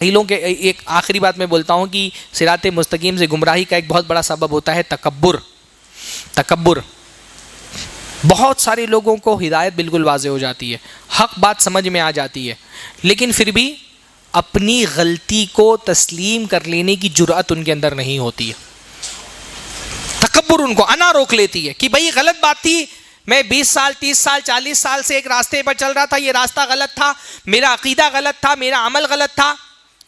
جاہلوں کے ایک آخری بات میں بولتا ہوں کہ صراط مستقیم سے گمراہی کا ایک بہت بڑا سبب ہوتا ہے تکبر. بہت سارے لوگوں کو ہدایت بالکل واضح ہو جاتی ہے، حق بات سمجھ میں آ جاتی ہے، لیکن پھر بھی اپنی غلطی کو تسلیم کر لینے کی جرأت ان کے اندر نہیں ہوتی ہے. تکبر ان کو انا روک لیتی ہے کہ بھئی غلط بات تھی، میں 20 سال 30 سال 40 سال سے ایک راستے پر چل رہا تھا، یہ راستہ غلط تھا، میرا عقیدہ غلط تھا، میرا عمل غلط تھا،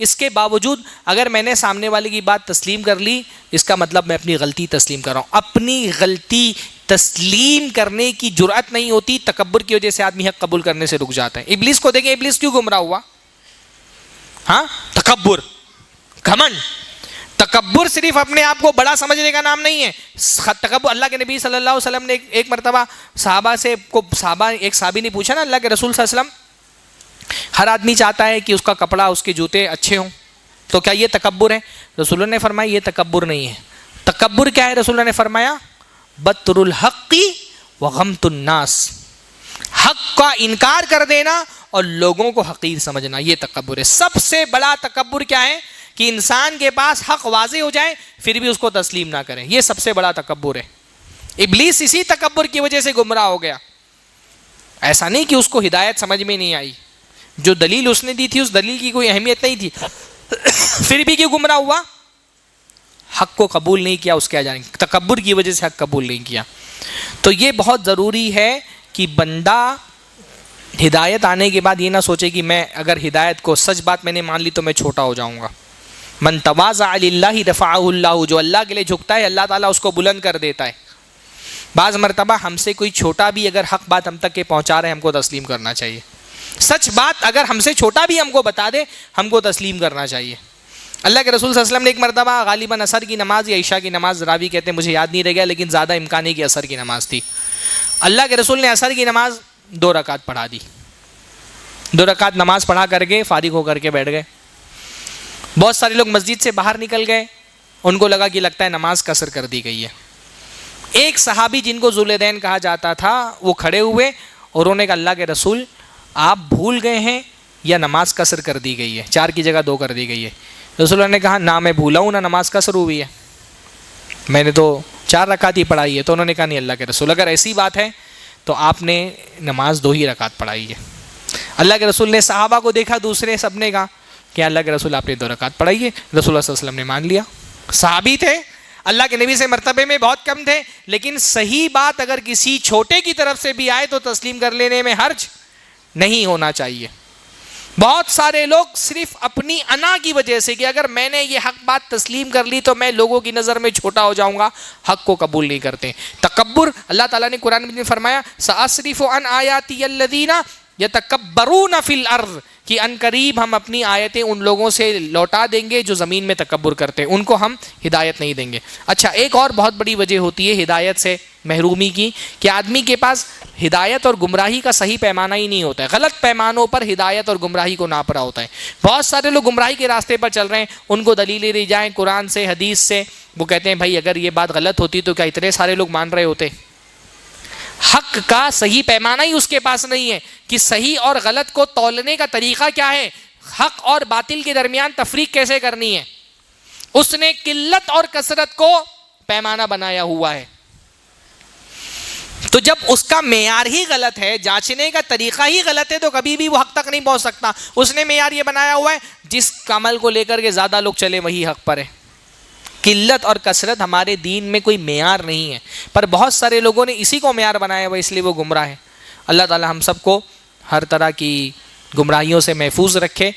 اس کے باوجود اگر میں نے سامنے والے کی بات تسلیم کر لی، اس کا مطلب میں اپنی غلطی تسلیم کر رہا ہوں. اپنی غلطی تسلیم کرنے کی جرأت نہیں ہوتی، تکبر کی وجہ سے آدمی حق قبول کرنے سے رک جاتا ہے. ابلیس کو دیکھیں، ابلیس کیوں گمراہ ہوا؟ ہاں، تکبر، گھمنڈ. تکبر صرف اپنے آپ کو بڑا سمجھنے کا نام نہیں ہے. تکبر، اللہ کے نبی صلی اللہ علیہ وسلم نے ایک مرتبہ ایک صحابی نے پوچھا نا اللہ کے رسول صلی اللہ علیہ وسلم، ہر آدمی چاہتا ہے کہ اس کا کپڑا، اس کے جوتے اچھے ہوں، تو کیا یہ تکبر ہے؟ رسول اللہ نے فرمایا یہ تکبر نہیں ہے. تکبر کیا ہے؟ رسول اللہ نے فرمایا بطر الحق وغمت الناس، حق کا انکار کر دینا اور لوگوں کو حقیر سمجھنا، یہ تکبر ہے. سب سے بڑا تکبر کیا ہے؟ کہ انسان کے پاس حق واضح ہو جائے پھر بھی اس کو تسلیم نہ کریں، یہ سب سے بڑا تکبر ہے. ابلیس اسی تکبر کی وجہ سے گمراہ ہو گیا. ایسا نہیں کہ اس کو ہدایت سمجھ میں نہیں آئی، جو دلیل اس نے دی تھی اس دلیل کی کوئی اہمیت نہیں تھی، پھر بھی کیوں گمراہ ہوا؟ حق کو قبول نہیں کیا، اس کے جانے تکبر کی وجہ سے حق قبول نہیں کیا. تو یہ بہت ضروری ہے کہ بندہ ہدایت آنے کے بعد یہ نہ سوچے کہ میں اگر ہدایت کو سچ بات میں نے مان لی تو میں چھوٹا ہو جاؤں گا. من تواضع للہ رفعہ اللہ، جو اللہ کے لیے جھکتا ہے اللہ تعالیٰ اس کو بلند کر دیتا ہے. بعض مرتبہ ہم سے کوئی چھوٹا بھی اگر حق بات ہم تک کے پہنچا رہے ہیں، ہم کو تسلیم کرنا چاہیے. سچ بات اگر ہم سے چھوٹا بھی ہم کو بتا دے، ہم کو تسلیم کرنا چاہیے. اللہ کے رسول صلی اللہ علیہ وسلم نے ایک مرتبہ غالباً عصر کی نماز یا عشاء کی نماز، راوی کہتے ہیں مجھے یاد نہیں رہ گیا، لیکن زیادہ امکان ہے کہ عصر کی نماز تھی. اللہ کے رسول نے عصر کی نماز 2 رکعت پڑھا دی. 2 رکعت نماز پڑھا کر کے فارغ ہو کر کے بیٹھ گئے. بہت سارے لوگ مسجد سے باہر نکل گئے، ان کو لگا کہ لگتا ہے نماز قصر کر دی گئی ہے. ایک صحابی جن کو ذوالدین کہا جاتا تھا وہ کھڑے ہوئے اور انہوں نے کہا اللہ کے رسول آپ بھول گئے ہیں یا نماز قصر کر دی گئی ہے، 4 کی جگہ 2 کر دی گئی ہے. رسول اللہ نے کہا نہ میں بھولا ہوں نہ نماز قصر ہوئی ہے، میں نے تو 4 رکعت ہی پڑھائی ہے. تو انہوں نے کہا نہیں اللہ کے رسول اگر ایسی بات ہے تو آپ نے نماز 2 ہی رکعت پڑھائی ہے. اللہ کے رسول نے صحابہ کو دیکھا، دوسرے سب نے کہا کہ اللہ کے رسول آپ نے 2 رکعت پڑھائی ہے. رسول اللہ صلی اللہ علیہ وسلم نے مان لیا. صحابی تھے، اللہ کے نبی سے مرتبے میں بہت کم تھے، لیکن صحیح بات اگر کسی چھوٹے کی طرف سے بھی آئے تو تسلیم کر لینے میں حرج نہیں ہونا چاہیے. بہت سارے لوگ صرف اپنی انا کی وجہ سے کہ اگر میں نے یہ حق بات تسلیم کر لی تو میں لوگوں کی نظر میں چھوٹا ہو جاؤں گا، حق کو قبول نہیں کرتے. تکبر، اللہ تعالیٰ نے قرآن میں فرمایا سأصرف عن آیاتی الذین یتکبرون فی الارض، کہ ان قریب ہم اپنی آیتیں ان لوگوں سے لوٹا دیں گے جو زمین میں تکبر کرتے ہیں، ان کو ہم ہدایت نہیں دیں گے. اچھا، ایک اور بہت بڑی وجہ ہوتی ہے ہدایت سے محرومی کی کہ آدمی کے پاس ہدایت اور گمراہی کا صحیح پیمانہ ہی نہیں ہوتا ہے، غلط پیمانوں پر ہدایت اور گمراہی کو ناپ رہا ہوتا ہے. بہت سارے لوگ گمراہی کے راستے پر چل رہے ہیں، ان کو دلیلیں دی جائیں قرآن سے حدیث سے، وہ کہتے ہیں بھائی اگر یہ بات غلط ہوتی تو کیا اتنے سارے لوگ مان رہے ہوتے؟ حق کا صحیح پیمانہ ہی اس کے پاس نہیں ہے کہ صحیح اور غلط کو تولنے کا طریقہ کیا ہے، حق اور باطل کے درمیان تفریق کیسے کرنی ہے. اس نے قلت اور کثرت کو پیمانہ بنایا ہوا ہے. تو جب اس کا معیار ہی غلط ہے، جانچنے کا طریقہ ہی غلط ہے، تو کبھی بھی وہ حق تک نہیں پہنچ سکتا. اس نے معیار یہ بنایا ہوا ہے جس عمل کو لے کر کے زیادہ لوگ چلے وہی حق پر ہے. قلت اور کثرت ہمارے دین میں کوئی معیار نہیں ہے، پر بہت سارے لوگوں نے اسی کو معیار بنایا ہوا، اس لیے وہ گمراہ ہیں. اللہ تعالی ہم سب کو ہر طرح کی گمراہیوں سے محفوظ رکھے.